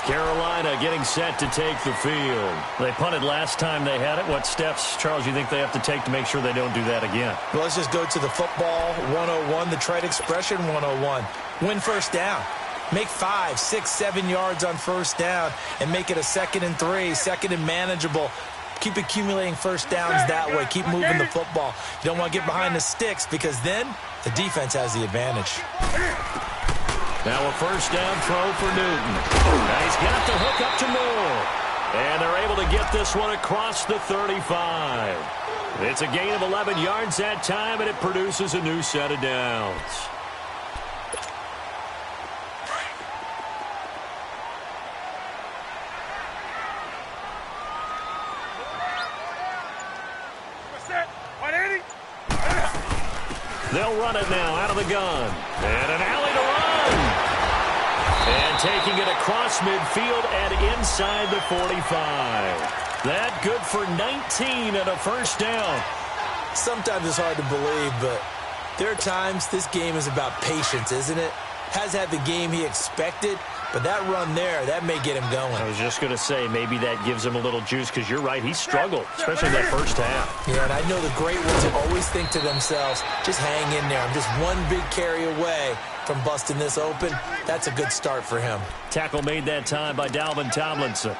Carolina getting set to take the field. They punted last time they had it. What steps, Charles, you think they have to take to make sure they don't do that again? Well, let's just go to the football 101, the trite expression 101. Win 1st down. Make 5, 6, 7 yards on 1st down and make it a 2nd and 3, 2nd and manageable. Keep accumulating 1st downs that way. Keep moving the football. You don't want to get behind the sticks because then the defense has the advantage. Now a 1st down throw for Newton. Now he's got the hook up to Moore. And they're able to get this one across the 35. It's a gain of 11 yards that time, and it produces a new set of downs. They'll run it now out of the gun. And an alley to run. And taking it across midfield and inside the 45. That good for 19 and a first down. Sometimes it's hard to believe, but there are times this game is about patience, isn't it? Has had the game he expected, but that run there, that may get him going. I was just going to say, maybe that gives him a little juice, because you're right, he struggled, especially that first half. Yeah, and I know the great ones always think to themselves, just hang in there. I'm just one big carry away from busting this open. That's a good start for him. Tackle made that time by Dalvin Tomlinson.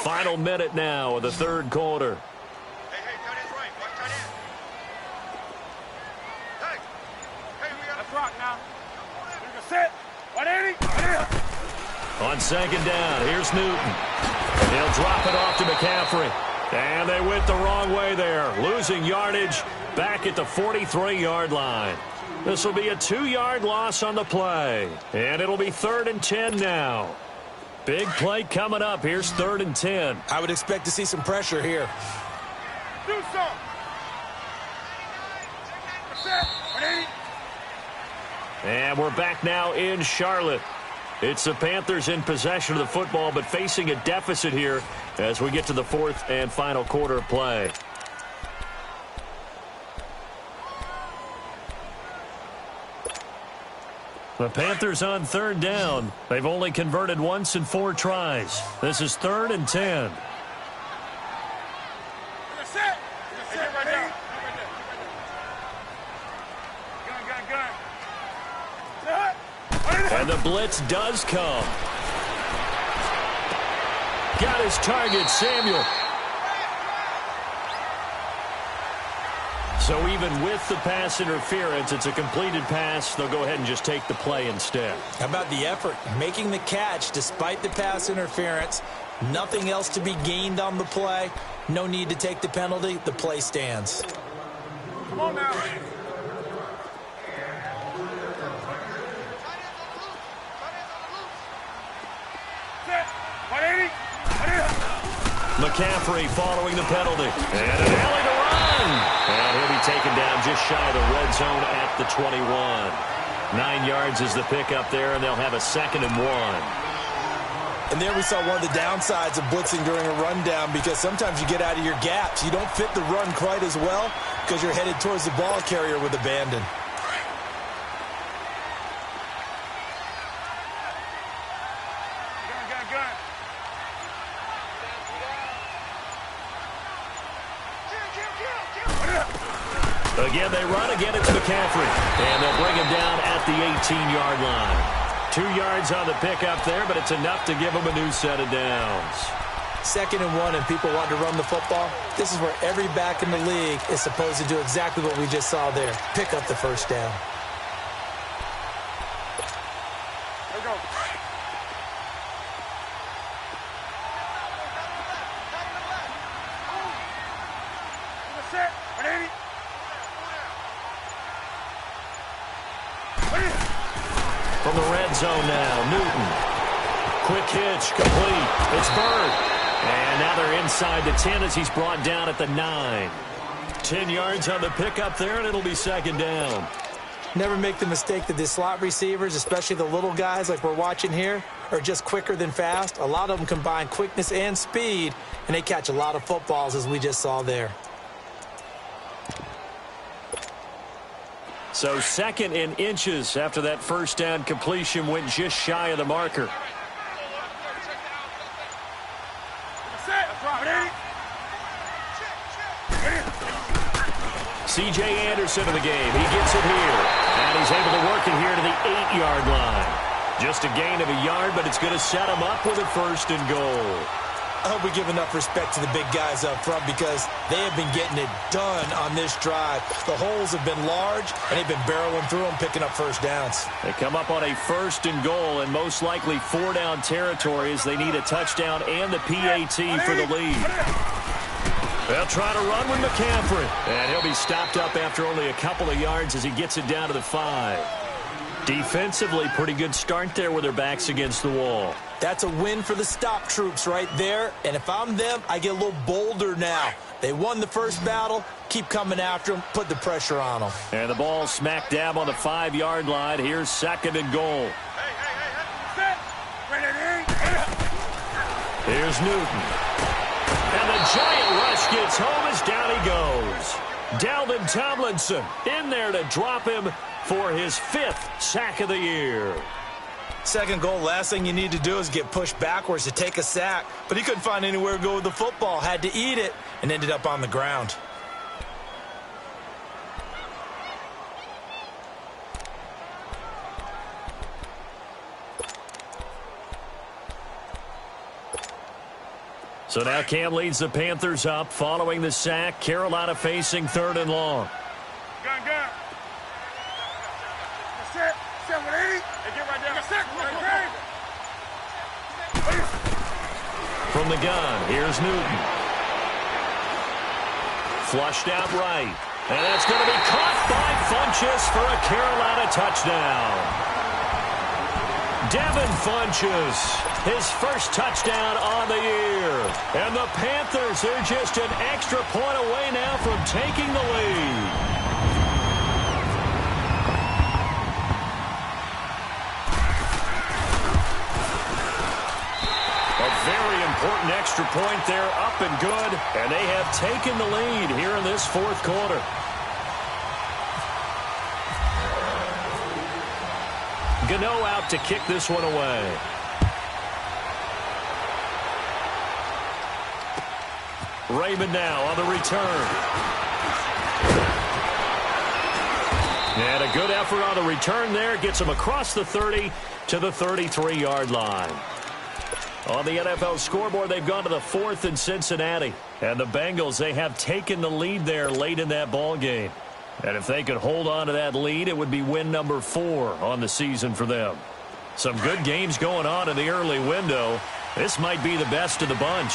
Final minute now of the third quarter. Hey, tight end's right. Watch tight end. Hey, we got a rock now. We're going to set. 180. On second down, here's Newton. He'll drop it off to McCaffrey. And they went the wrong way there. Losing yardage back at the 43-yard line. This will be a 2-yard loss on the play. And it'll be 3rd and 10 now. Big play coming up. Here's 3rd and 10. I would expect to see some pressure here. Do something. Set. 180. And we're back now in Charlotte. It's the Panthers in possession of the football, but facing a deficit here as we get to the 4th and final quarter of play. The Panthers on 3rd down. They've only converted once in 4 tries. This is 3rd and 10. Set. Set right there. Gun. And the blitz does come. Got his target, Samuel. So even with the pass interference, it's a completed pass. They'll go ahead and just take the play instead. How about the effort? Making the catch despite the pass interference. Nothing else to be gained on the play. No need to take the penalty. The play stands. Come on now. Set. 180. McCaffrey following the penalty. And an alley to run. And he'll be taken down just shy of the red zone at the 21. 9 yards is the pickup there, and they'll have a 2nd and 1. And there we saw one of the downsides of blitzing during a rundown, because sometimes you get out of your gaps. You don't fit the run quite as well because you're headed towards the ball carrier with abandon. Gun. Again, they run. Again, it's McCaffrey. And they'll bring him down at the 18-yard line. 2 yards on the pickup there, but it's enough to give him a new set of downs. 2nd and 1, and people want to run the football. This is where every back in the league is supposed to do exactly what we just saw there. Pick up the first down. There we go. Set. 180. From the red zone now, Newton. Quick hitch, complete. It's Bird. And now they're inside the 10 as he's brought down at the 9. 10 yards on the pickup there, and it'll be 2nd down. Never make the mistake that the slot receivers, especially the little guys like we're watching here, are just quicker than fast. A lot of them combine quickness and speed, and they catch a lot of footballs, as we just saw there. So 2nd in inches after that first down completion went just shy of the marker. C.J. Anderson in the game. He gets it here. And he's able to work it here to the 8-yard line. Just a gain of a yard, but it's going to set him up with a 1st and goal. I hope we give enough respect to the big guys up front, because they have been getting it done on this drive. The holes have been large, and they've been barreling through them, picking up first downs. They come up on a 1st and goal, and most likely 4-down territory as they need a touchdown and the PAT for the lead. They'll try to run with McCaffrey, and he'll be stopped up after only a couple of yards as he gets it down to the 5. Defensively, pretty good start there with their backs against the wall. That's a win for the stop troops right there. And if I'm them, I get a little bolder now. They won the first battle. Keep coming after them. Put the pressure on them. And the ball smack dab on the 5-yard line. Here's 2nd and goal. Here's Newton. And the giant rush gets home as down he goes. Dalvin Tomlinson in there to drop him for his 5th sack of the year. 2nd goal, last thing you need to do is get pushed backwards to take a sack. But he couldn't find anywhere to go with the football. Had to eat it and ended up on the ground. So now Cam leads the Panthers up following the sack. Carolina facing 3rd and long. Gun. Set. 780. Hey, get right down. Set. From the gun, here's Newton. Flushed out right. And that's going to be caught by Funchess for a Carolina touchdown. Devin Funchess, his first touchdown on the year. And the Panthers are just an extra point away now from taking the lead. A very important extra point there, up and good. And they have taken the lead here in this 4th quarter. Gano out to kick this one away. Raymond now on the return. And a good effort on the return there. Gets him across the 30 to the 33-yard line. On the NFL scoreboard, they've gone to the 4th in Cincinnati. And the Bengals, they have taken the lead there late in that ball game. And if they could hold on to that lead, it would be win number 4 on the season for them. Some good games going on in the early window. This might be the best of the bunch.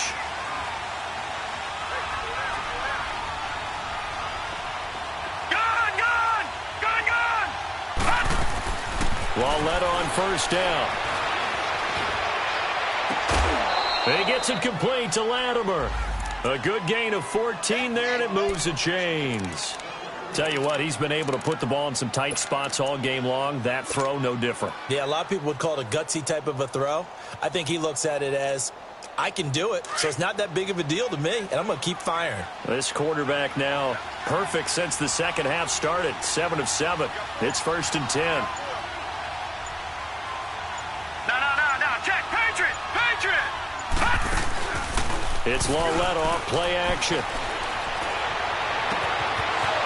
Walletta on 1st down. He gets it complete to Latimer. A good gain of 14 there, and it moves the chains. Tell you what, he's been able to put the ball in some tight spots all game long. That throw, no different. Yeah, a lot of people would call it a gutsy type of a throw. I think he looks at it as, I can do it, so it's not that big of a deal to me, and I'm going to keep firing. This quarterback now perfect since the second half started. 7 of 7. It's 1st and 10. No. Check. Patriot. It's Lawlett off play action.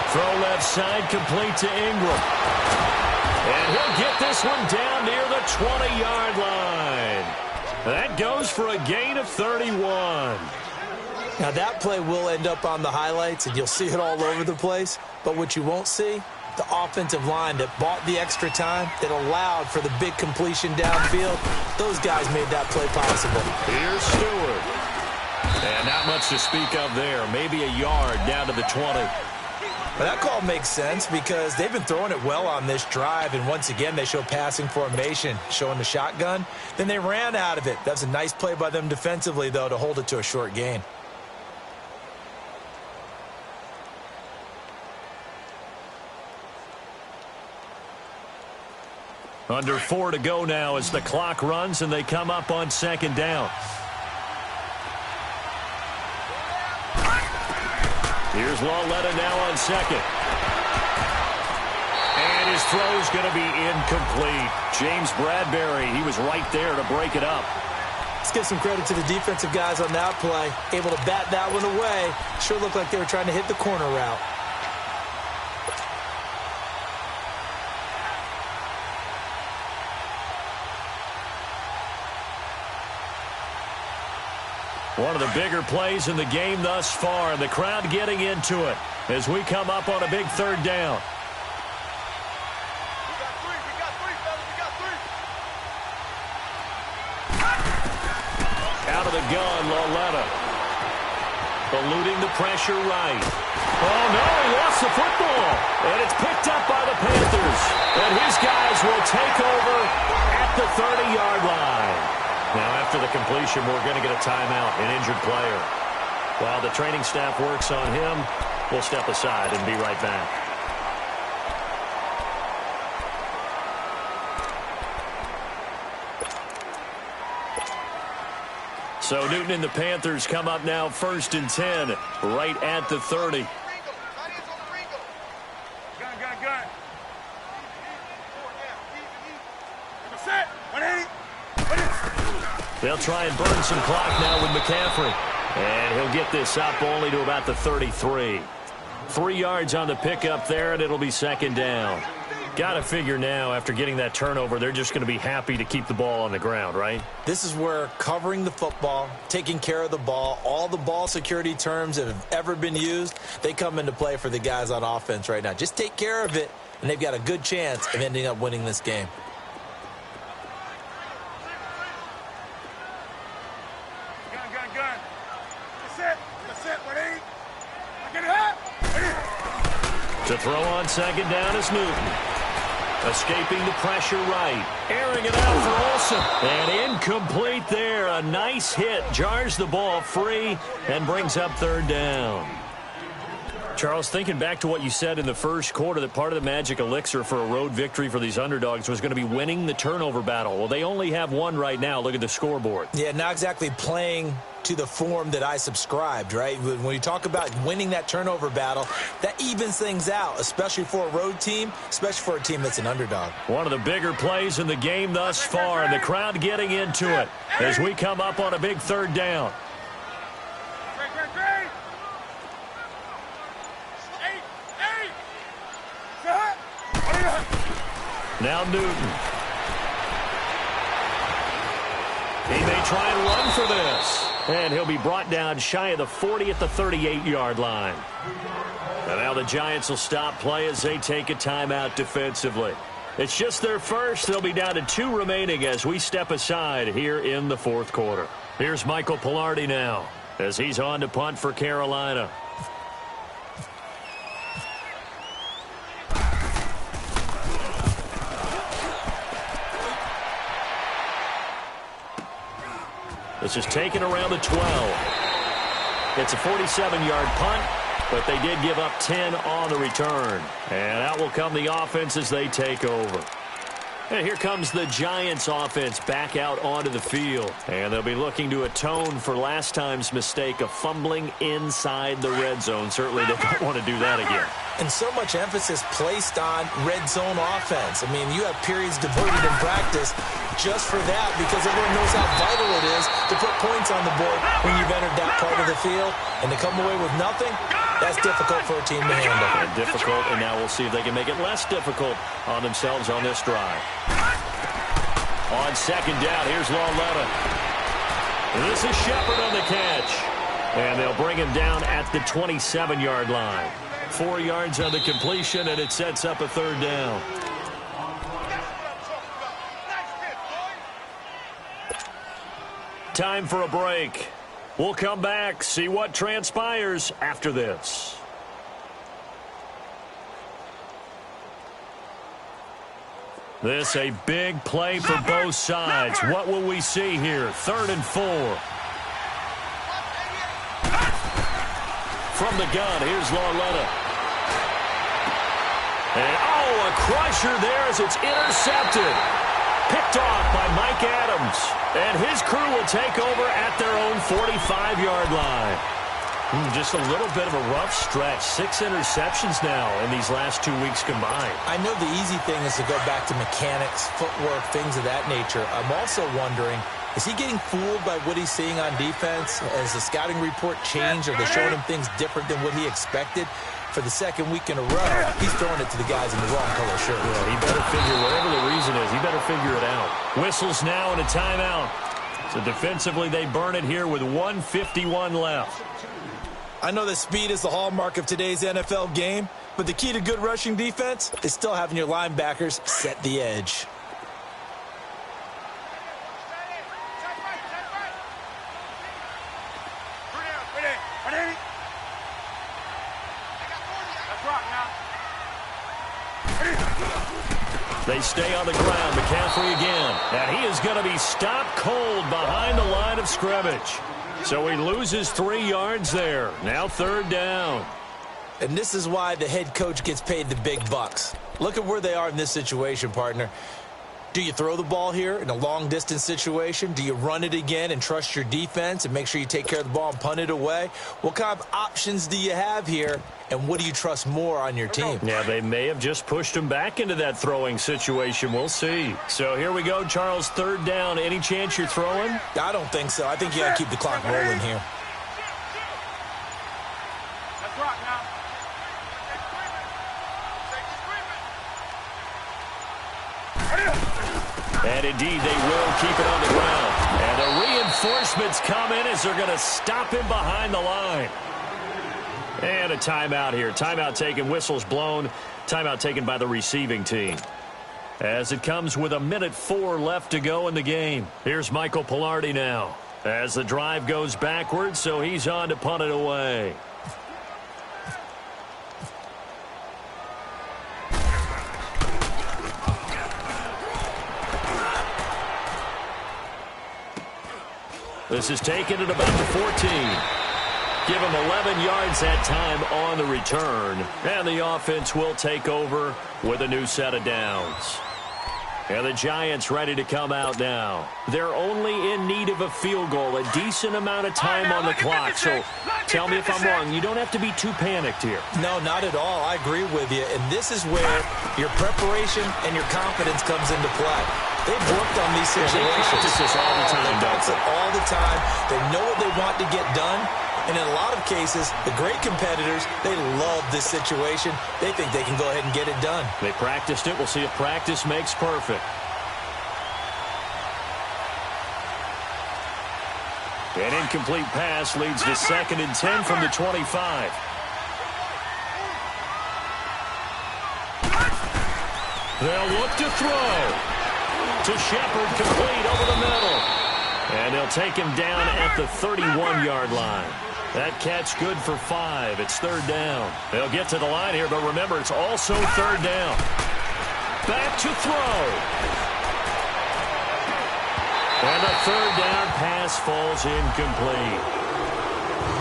Throw left side, complete to Ingram. And he'll get this one down near the 20-yard line. That goes for a gain of 31. Now, that play will end up on the highlights, and you'll see it all over the place. But what you won't see, the offensive line that bought the extra time, that allowed for the big completion downfield, those guys made that play possible. Here's Stewart. And not much to speak of there. Maybe a yard down to the 20. But that call makes sense because they've been throwing it well on this drive, and once again they show passing formation, showing the shotgun. Then they ran out of it. That's a nice play by them defensively, though, to hold it to a short gain. Under 4 to go now as the clock runs and they come up on 2nd down. Here's Lawletta now on 2nd. And his throw's going to be incomplete. James Bradbury, he was right there to break it up. Let's give some credit to the defensive guys on that play. Able to bat that one away. Sure looked like they were trying to hit the corner route. One of the bigger plays in the game thus far, and the crowd getting into it as we come up on a big 3rd down. We got three, fellas. We got three. Out of the gun, Lawletta. Eluding the pressure right. Oh, no, he lost the football. And it's picked up by the Panthers. And his guys will take over at the 30-yard line. Now, after the completion, we're going to get a timeout, an injured player. While the training staff works on him, we'll step aside and be right back. So Newton and the Panthers come up now 1st and 10, right at the 30. Gun. Set. 180. They'll try and burn some clock now with McCaffrey. And he'll get this up only to about the 33. 3 yards on the pickup there, and it'll be 2nd down. Got to figure now, after getting that turnover, they're just going to be happy to keep the ball on the ground, right? This is where covering the football, taking care of the ball, all the ball security terms that have ever been used, they come into play for the guys on offense right now. Just take care of it, and they've got a good chance of ending up winning this game. Gun. Set. 180. Get it up. To throw on 2nd down is Newton. Escaping the pressure right. Airing it out for Olsen. And incomplete there. A nice hit. Jars the ball free and brings up 3rd down. Charles, thinking back to what you said in the first quarter, that part of the magic elixir for a road victory for these underdogs was going to be winning the turnover battle. Well, they only have one right now. Look at the scoreboard. Yeah, not exactly playing to the form that I subscribed, right? When you talk about winning that turnover battle, that evens things out, especially for a road team, especially for a team that's an underdog. One of the bigger plays in the game thus far, and the crowd getting into it as we come up on a big 3rd down. Now Newton. He may try and run for this. And he'll be brought down shy of the 40 at the 38-yard line. And now the Giants will stop play as they take a timeout defensively. It's just their first. They'll be down to 2 remaining as we step aside here in the 4th quarter. Here's Michael Pilardi now as he's on to punt for Carolina. This is taken around the 12. It's a 47-yard punt, but they did give up 10 on the return. And out will come the offense as they take over. And here comes the Giants offense back out onto the field. And they'll be looking to atone for last time's mistake of fumbling inside the red zone. Certainly they don't want to do that again. And so much emphasis placed on red zone offense. I mean, you have periods devoted in practice just for that because everyone knows how vital it is to put points on the board when you've entered that part of the field. And to come away with nothing, that's difficult for a team to handle. And difficult, and now we'll see if they can make it less difficult on themselves on this drive. On 2nd down, here's Lauletta. This is Shepard on the catch. And they'll bring him down at the 27-yard line. 4 yards on the completion, and it sets up a 3rd down. Time for a break. We'll come back, see what transpires after this. This a big play for both sides. What will we see here? 3rd and 4. From the gun, here's Lauletta. And, a crusher there as it's intercepted. Picked off by Mike Adams. And his crew will take over at their own 45-yard line. Just a little bit of a rough stretch. 6 interceptions now in these last 2 weeks combined. I know the easy thing is to go back to mechanics, footwork, things of that nature. I'm also wondering, is he getting fooled by what he's seeing on defense? Has the scouting report changed? Are they showing him things different than what he expected? For the 2nd week in a row, he's throwing it to the guys in the wrong color shirt. Yeah, he better figure, whatever the reason is, he better figure it out. Whistles now and a timeout. So defensively, they burn it here with 1:51 left. I know that speed is the hallmark of today's NFL game, but the key to good rushing defense is still having your linebackers set the edge. They stay on the ground. McCaffrey again. And he is going to be stopped cold behind the line of scrimmage. So he loses 3 yards there. Now 3rd down. And this is why the head coach gets paid the big bucks. Look at where they are in this situation, partner. Do you throw the ball here in a long-distance situation? Do you run it again and trust your defense and make sure you take care of the ball and punt it away? What kind of options do you have here, and what do you trust more on your team? Yeah, they may have just pushed him back into that throwing situation. We'll see. So here we go, Charles, 3rd down. Any chance you're throwing? I don't think so. I think you got to keep the clock rolling here. Let's rock now. And indeed, they will keep it on the ground. And the reinforcements come in as they're going to stop him behind the line. And a timeout here. Timeout taken, whistles blown. Timeout taken by the receiving team. As it comes with 1:04 left to go in the game. Here's Michael Pilardi now. As the drive goes backwards, so he's on to punt it away. This is taken at about the 14. Give him 11 yards that time on the return. And the offense will take over with a new set of downs. And the Giants ready to come out now. They're only in need of a field goal, a decent amount of time on the clock. So tell me if I'm wrong. You don't have to be too panicked here. No, not at all. I agree with you. And this is where your preparation and your confidence comes into play. They've worked on these situations. They practice this all the time. They practice it all the time. They know what they want to get done. And in a lot of cases, the great competitors, they love this situation. They think they can go ahead and get it done. They practiced it. We'll see if practice makes perfect. An incomplete pass leads to 2nd and 10 from the 25. They'll look to throw. To Shepard, complete over the middle. And they'll take him down at the 31-yard line. That catch good for 5. It's 3rd down. They'll get to the line here, but remember, it's also 3rd down. Back to throw. And the 3rd down pass falls incomplete.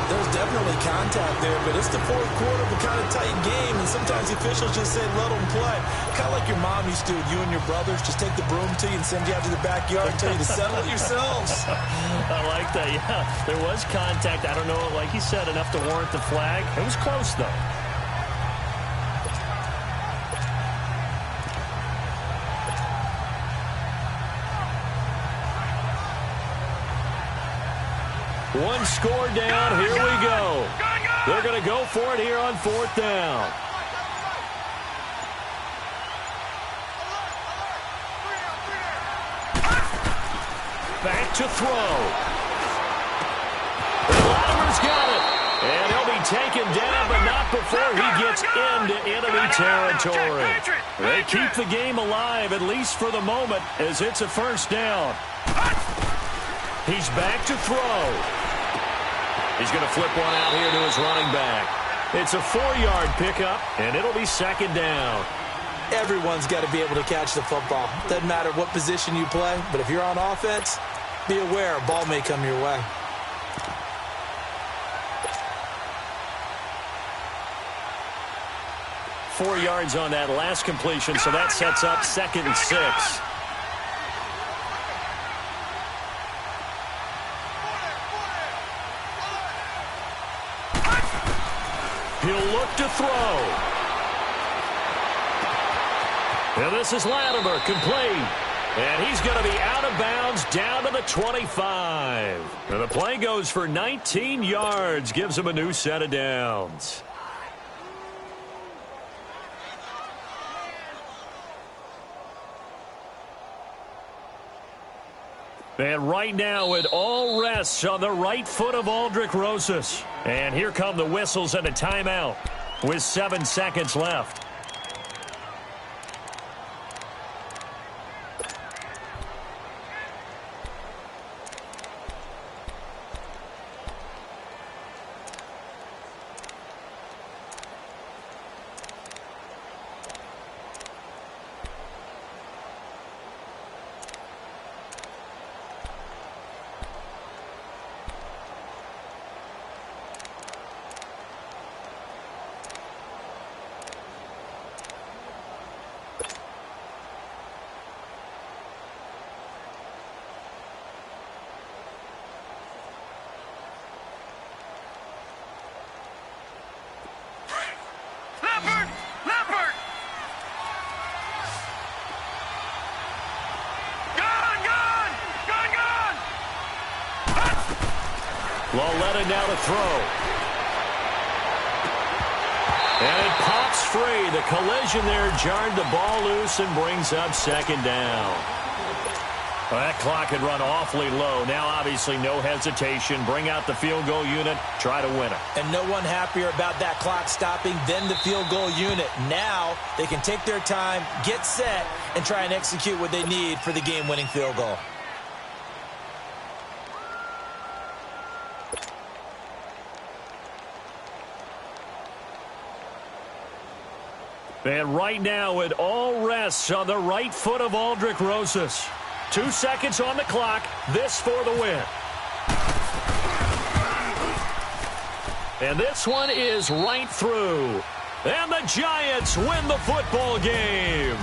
There's definitely contact there, but it's the 4th quarter of a kind of tight game, and sometimes the officials just say, let them play. Kind of like your mom used to with you and your brothers, just take the broom to you and send you out to the backyard and tell you to settle it yourselves. I like that, yeah. There was contact. I don't know, like you said, enough to warrant the flag. It was close, though. One score down. Here we go. They're going to go for it here on 4th down. Back to throw. Latimer's got it. And he'll be taken down, but not before he gets into enemy territory. They keep the game alive, at least for the moment, as it's a 1st down. He's back to throw. He's going to flip one out here to his running back. It's a 4-yard pickup, and it'll be 2nd down. Everyone's got to be able to catch the football. Doesn't matter what position you play, but if you're on offense, be aware a ball may come your way. Four yards on that last completion, so that sets up 2nd and 6. He'll look to throw. And this is Latimer, complete. And he's going to be out of bounds down to the 25. And the play goes for 19 yards, gives him a new set of downs. And right now it all rests on the right foot of Aldrick Rosas. And here come the whistles and a timeout with 7 seconds left. Lauletta now to throw. And it pops free. The collision there jarred the ball loose and brings up second down. Well, that clock had run awfully low. Now, obviously, no hesitation. Bring out the field goal unit. Try to win it. And no one happier about that clock stopping than the field goal unit. Now they can take their time, get set, and try and execute what they need for the game-winning field goal. And right now, it all rests on the right foot of Aldrick Rosas. 2 seconds on the clock. This for the win. And this one is right through. And the Giants win the football game.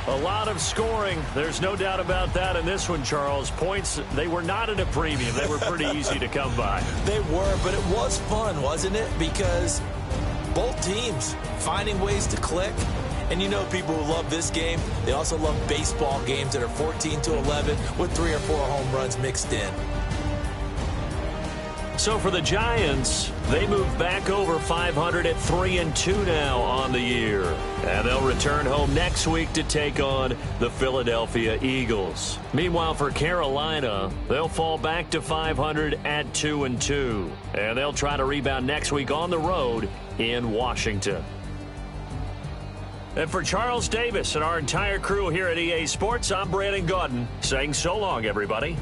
A lot of scoring. There's no doubt about that in this one, Charles. Points, they were not at a premium. They were pretty easy to come by. They were, but it was fun, wasn't it? Because both teams finding ways to click. And you know people who love this game, they also love baseball games that are 14-11 with 3 or 4 home runs mixed in. So for the Giants, they move back over 500 at 3-2 now on the year. And they'll return home next week to take on the Philadelphia Eagles. Meanwhile, for Carolina, they'll fall back to 500 at 2-2. And they'll try to rebound next week on the road in Washington. And for Charles Davis and our entire crew here at EA Sports, I'm Brandon Gaudin saying so long, everybody.